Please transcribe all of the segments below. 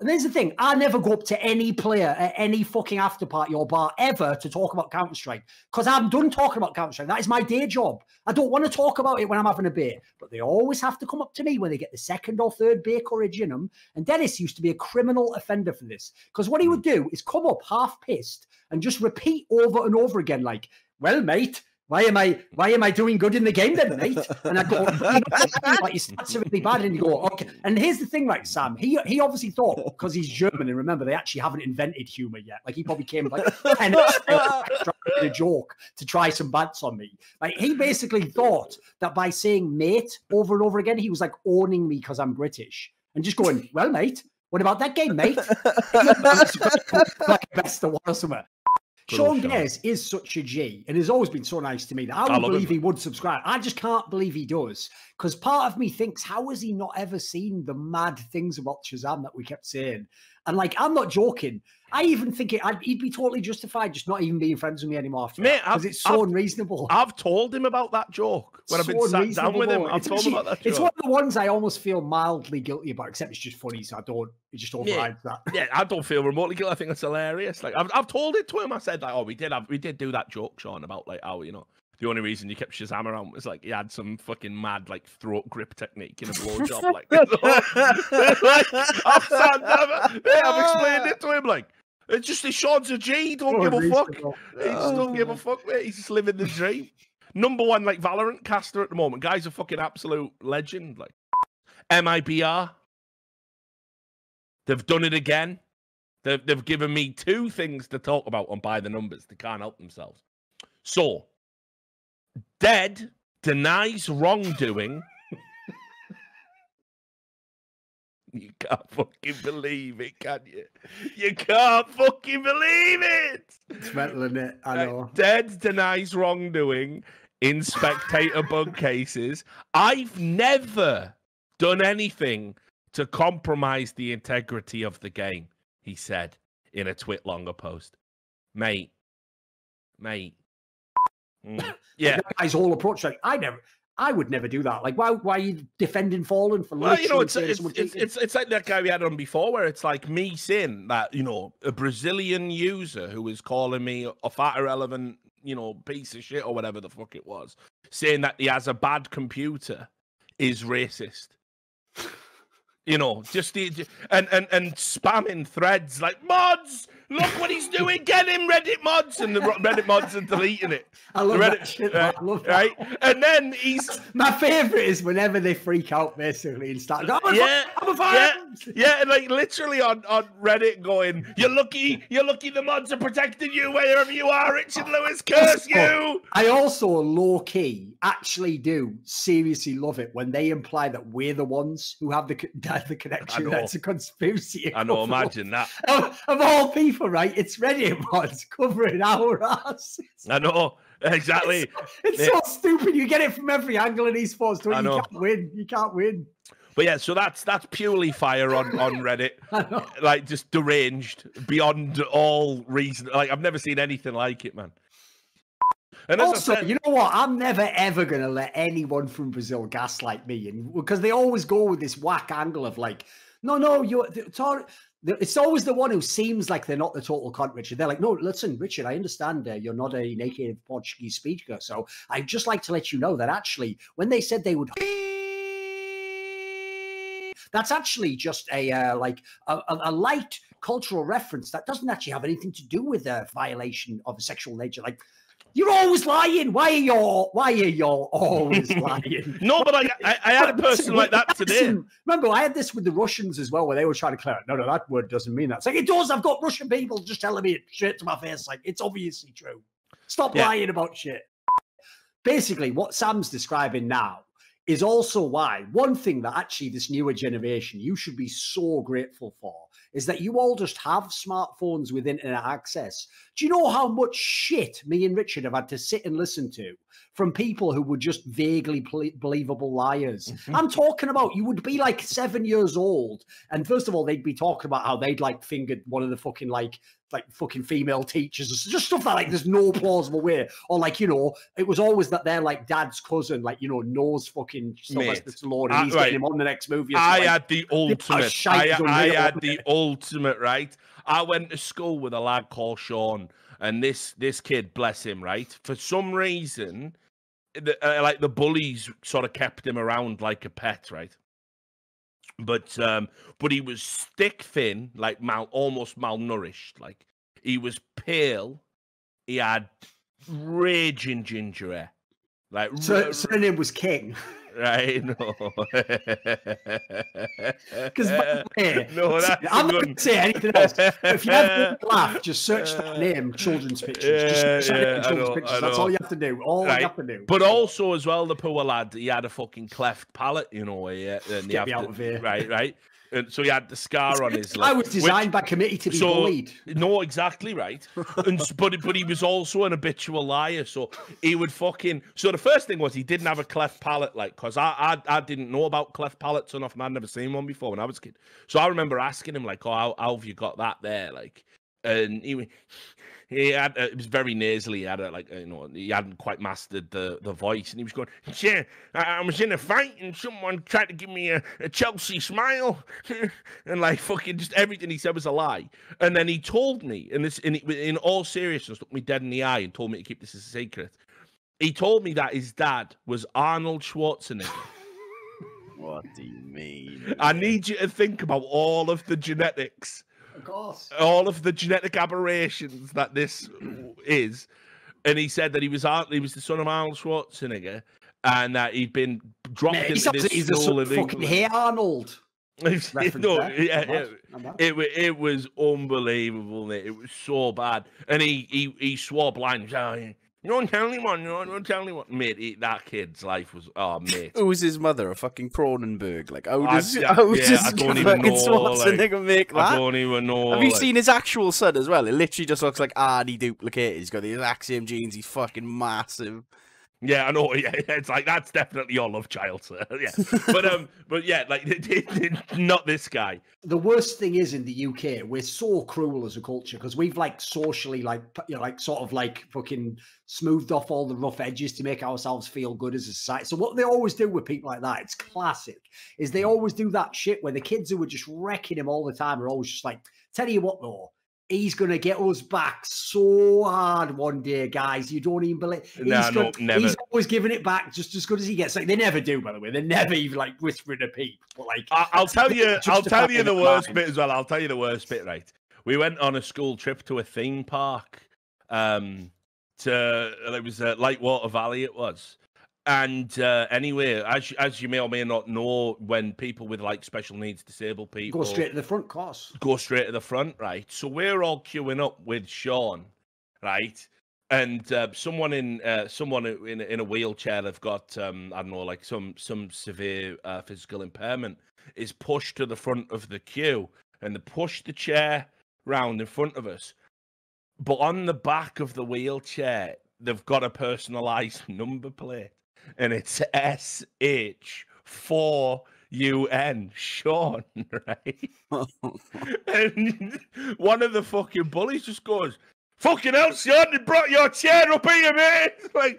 And there's the thing, I never go up to any player at any fucking after party or bar ever to talk about Counterstrike, because I'm done talking about Counterstrike. That is my day job. I don't want to talk about it when I'm having a beer, but they always have to come up to me when they get the second or third beer courage in them. And Dennis used to be a criminal offender for this, because what he would do is come up half pissed and just repeat over and over again, like, well, mate, why am I doing good in the game then, mate? And I go, like, your stats are really bad. And you go, okay. And here's the thing, right, Sam? He obviously thought, because he's German, and remember, they actually haven't invented humor yet. Like, he probably came like a joke to try some bants on me. Like, he basically thought that by saying mate over and over again, he was like owning me because I'm British and just going, well, mate, what about that game, mate? Like best of one or something. Sean Gayes is such a G and has always been so nice to me that I would believe he would subscribe. I just can't believe he does, because part of me thinks, how has he not ever seen the mad things about Shazam that we kept saying? And like, I'm not joking. I even think he'd be totally justified just not even being friends with me anymore after that, because it's so unreasonable. I've told him about that joke when I've been sat down with him. I've told him about that joke. It's one of the ones I almost feel mildly guilty about, except it's just funny, so I don't. It just overrides that. Yeah, I don't feel remotely guilty. I think it's hilarious. Like, I've told it to him. I said, like, oh, we did do that joke, Sean, about like how, you know, the only reason you kept Shazam around was like he had some fucking mad like throat grip technique in a blowjob. Like, I've explained it to him. Like, it's just Sean's a G. He don't give a fuck. He just don't give a fuck, mate. He's just living the dream. #1 like Valorant caster at the moment. Guy's a fucking absolute legend. Like, MIBR. They've done it again. They've given me 2 things to talk about on By the Numbers. They can't help themselves. So, Dead denies wrongdoing. You can't fucking believe it, can you? You can't fucking believe it. It's mental, isn't it? I know. Dead denies wrongdoing in spectator bug cases. I've never done anything to compromise the integrity of the game, he said in a Twitlonger post. Mate. Yeah. That guy's whole approach, like, I would never do that. Like, why are you defending Fallen for? Well, you know, it's like that guy we had on before, where it's like me saying that, you know, a Brazilian user who was calling me a fat irrelevant, you know, piece of shit or whatever the fuck it was, saying that he has a bad computer is racist. You know, just and spamming threads like, mods, look what he's doing, get him, Reddit mods, and the Reddit mods are deleting it. I love that shit. Right, I love that. Right? And then he's... My favourite is whenever they freak out, basically, and start going, and like literally on Reddit going, you're lucky the mods are protecting you wherever you are, Richard Lewis, curse you! I also, low-key, actually do seriously love it when they imply that we're the ones who have the connection. That's a conspiracy. I know, imagine that. Of all people, right? It's Reddit mods covering our asses. I know, exactly. It's so stupid. You get it from every angle in esports. You can't win. But yeah, so that's purely fire on Reddit. Like, just deranged beyond all reason. Like, I've never seen anything like it, man. And also, you know what? I'm never, ever going to let anyone from Brazil gaslight me. And because they always go with this whack angle of like, no, it's always the one who seems like they're not the total cunt, Richard. They're like, no, listen, Richard, I understand you're not a native Portuguese speaker. So I'd just like to let you know that actually, when they said they would... That's actually just a light cultural reference that doesn't actually have anything to do with a violation of a sexual nature. Like, you're always lying. Why are you always lying? No, but I had a person like that today. Remember, I had this with the Russians as well, where they were trying to clear it. No, that word doesn't mean that. It's like, it does. I've got Russian people just telling me it straight to my face. Like, it's obviously true. Stop lying about shit. Basically, what Sam's describing now is also why one thing that actually this newer generation you should be so grateful for is that you all just have smartphones with internet access. Do you know how much shit me and Richard have had to sit and listen to from people who were just vaguely believable liars? I'm talking about, you would be like 7 years old, and first of all, they'd be talking about how they'd like fingered one of the fucking like fucking female teachers, just stuff that like there's no plausible way. Or like, you know, it was always that they're like dad's cousin, like, you know, knows fucking fucking Sylvester Stallone, and he's getting him on the next movie. I had the ultimate. I had the ultimate, right? I went to school with a lad called Sean, and this kid, bless him, right? For some reason, like the bullies sort of kept him around like a pet, right? But he was stick thin, like almost malnourished. Like he was pale. He had raging ginger hair. Like surname was King. Right, no. Because no, I'm not going to say anything else. If you have a laugh, just search that name, children's pictures. Just search children's pictures. That's all you have to do. All you have to do. But also, as well, the poor lad, he had a fucking cleft palate, you know. Get me out of here. Right. And so he had the scar on his lip. I was designed by committee to be bullied. No, exactly right. But he was also an habitual liar. So he would fucking. So the first thing was he didn't have a cleft palate, like, because I didn't know about cleft palates enough, and I'd never seen one before when I was a kid. So I remember asking him, like, "Oh, how have you got that there?" Like, and he had it was very nasally. He had he hadn't quite mastered the voice, and he was going, "Yeah, I was in a fight, and someone tried to give me a Chelsea smile," and like fucking just everything he said was a lie. And then he told me, and this in all seriousness, looked me dead in the eye and told me to keep this a secret. He told me that his dad was Arnold Schwarzenegger. What do you mean? I need you to think about all of the genetics. Of course. All of the genetic aberrations that this is. And he said that he was the son of Arnold Schwarzenegger and that he'd been dropped into this he's school a fucking Hey Arnold. It was unbelievable, mate. It was so bad. And he swore blind. You don't tell anyone. You don't tell anyone. Mate, that kid's life was... Oh, mate. Who was his mother? A fucking Cronenberg? Like, how does I don't even know. Schwarzenegger make that? I don't even know. Have you seen his actual son as well? It literally just looks like Arnie duplicated. He's got the exact same genes. He's fucking massive. Yeah, I know. Yeah, it's like that's definitely your love child, sir. Yeah, but yeah, like not this guy. The worst thing is in the UK, we're so cruel as a culture because we've like socially sort of fucking smoothed off all the rough edges to make ourselves feel good as a society. So what they always do with people like that, it's classic, is they always do that shit where the kids who were just wrecking him all the time are always just like, tell you what though. He's going to get us back so hard one day, guys. You don't even believe. Never. He's always giving it back just as good as he gets. Like they never do, by the way. They never even like whispering a peep. But like, I'll tell you the worst bit as well. I'll tell you the worst bit. Right, we went on a school trip to a theme park. It was Lightwater Valley. It was. And anyway, as you may or may not know, when people with like special needs, disabled people go straight to the front, course. Go straight to the front, right? So we're all queuing up with Sean, right? And someone in a wheelchair that's got I don't know, like some severe physical impairment is pushed to the front of the queue, and they push the chair round in front of us. But on the back of the wheelchair, they've got a personalised number plate. And it's SH4UN, Sean, right? And one of the fucking bullies just goes, "Fucking hell, Sean, they brought your chair up here, mate." Like,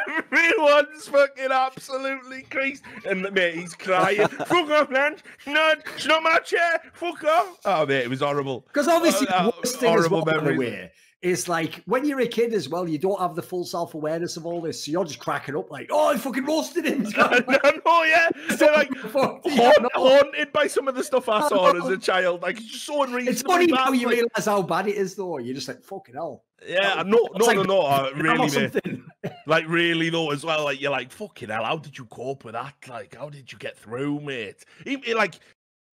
everyone's fucking absolutely creased. And, mate, he's crying. "Fuck off, man. No, it's not my chair. Fuck off." Oh, mate, it was horrible. Because obviously the worst thing is what, by the way, is like when you're a kid as well, you don't have the full self-awareness of all this, so you're just cracking up like, "Oh, I fucking roasted him." Yeah. They're like haunted by some of the stuff I saw as a child. Like it's just so unreasonable. It's funny how you realise how bad it is, though. You're just like, "Fucking hell." Yeah, no, really, mate. Like really though, as well. Like you're like, "Fucking hell, how did you cope with that? Like, how did you get through, mate?"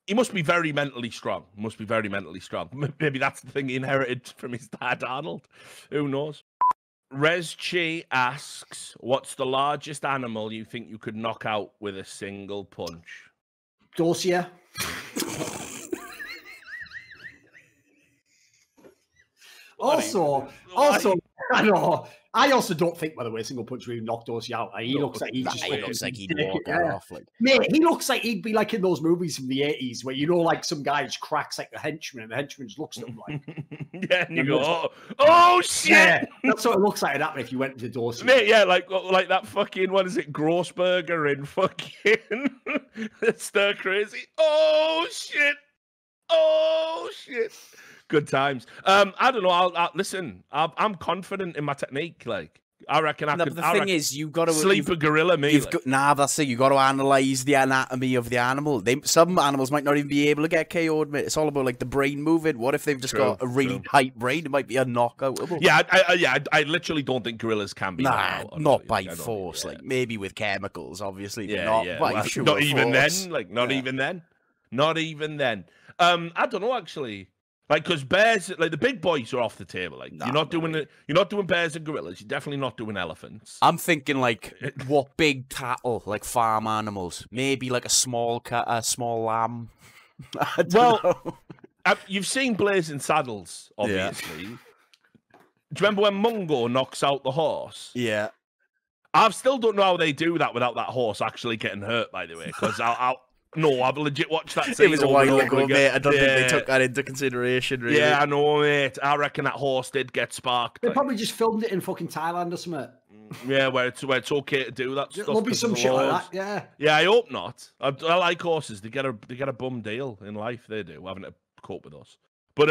He must be very mentally strong. Maybe that's the thing he inherited from his dad, Arnold. Who knows? Rezchi asks, "What's the largest animal you think you could knock out with a single punch?" Dossier. also, I know. I also don't think, by the way, single punch really knocked Dorsey out. He looks like he's just. He looks like he'd walk that off. Like, mate, he looks like he'd be like in those movies from the 80s where, you know, like some guy just cracks like a henchman and the henchman just looks at him like. Yeah, and you go, oh shit! Yeah, that's what it looks like. It happened if you went to Dorsey. Mate, yeah, like that fucking, what is it, Grossberger in fucking Stir Crazy. Oh shit! Oh shit! Good times. I don't know. I'll listen. I'm confident in my technique. Like, I reckon I could. The thing is, you got to sleep a gorilla. That's it. You got to analyze the anatomy of the animal. Some animals might not even be able to get KO'd. Mate. It's all about like the brain moving. What if they've just got a really tight brain? It might be a knockout. Yeah, I literally don't think gorillas can be. Not by force. Like maybe with chemicals, obviously. But not by sheer not even force. then. Like not even then. Not even then. I don't know actually. Like, because bears, like the big boys are off the table. Like, you're not doing bears and gorillas. You're definitely not doing elephants. I'm thinking like what big cattle, like farm animals. Maybe like a small cat, a small lamb. You've seen Blazing Saddles, obviously. Do you remember when Mungo knocks out the horse? Yeah. I still don't know how they do that without that horse actually getting hurt. By the way, because I've legit watched that scene. It was a while ago, mate. I don't think they took that into consideration, really. Yeah, I know, mate. I reckon that horse did get sparked. They probably just filmed it in fucking Thailand or something. Yeah, where it's okay to do that stuff. There'll be some shit like that, yeah. Yeah, I hope not. I like horses. They get a bum deal in life. They do, having to cope with us. But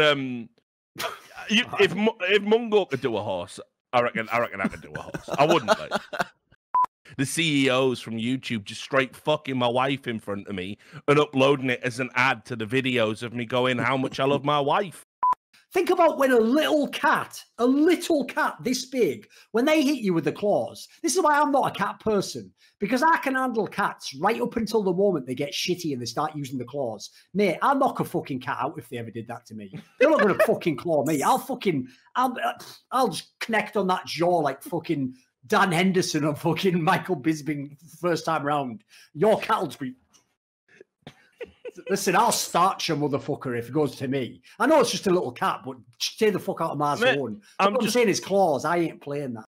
if Mungo could do a horse, I reckon I could do a horse. I wouldn't, like. The CEOs from YouTube just straight fucking my wife in front of me and uploading it as an ad to the videos of me going, how much I love my wife. Think about when a little cat this big, when they hit you with the claws. This is why I'm not a cat person, because I can handle cats right up until the moment they get shitty and they start using the claws. Mate, I'll knock a fucking cat out if they ever did that to me. They're not going to fucking claw me. I'll just connect on that jaw like fucking Dan Henderson or fucking Michael Bisping first time round. Your cat'll be. Listen, I'll starch a motherfucker if it goes to me. I know it's just a little cat, but stay the fuck out of my zone. I'm saying his claws. I ain't playing that.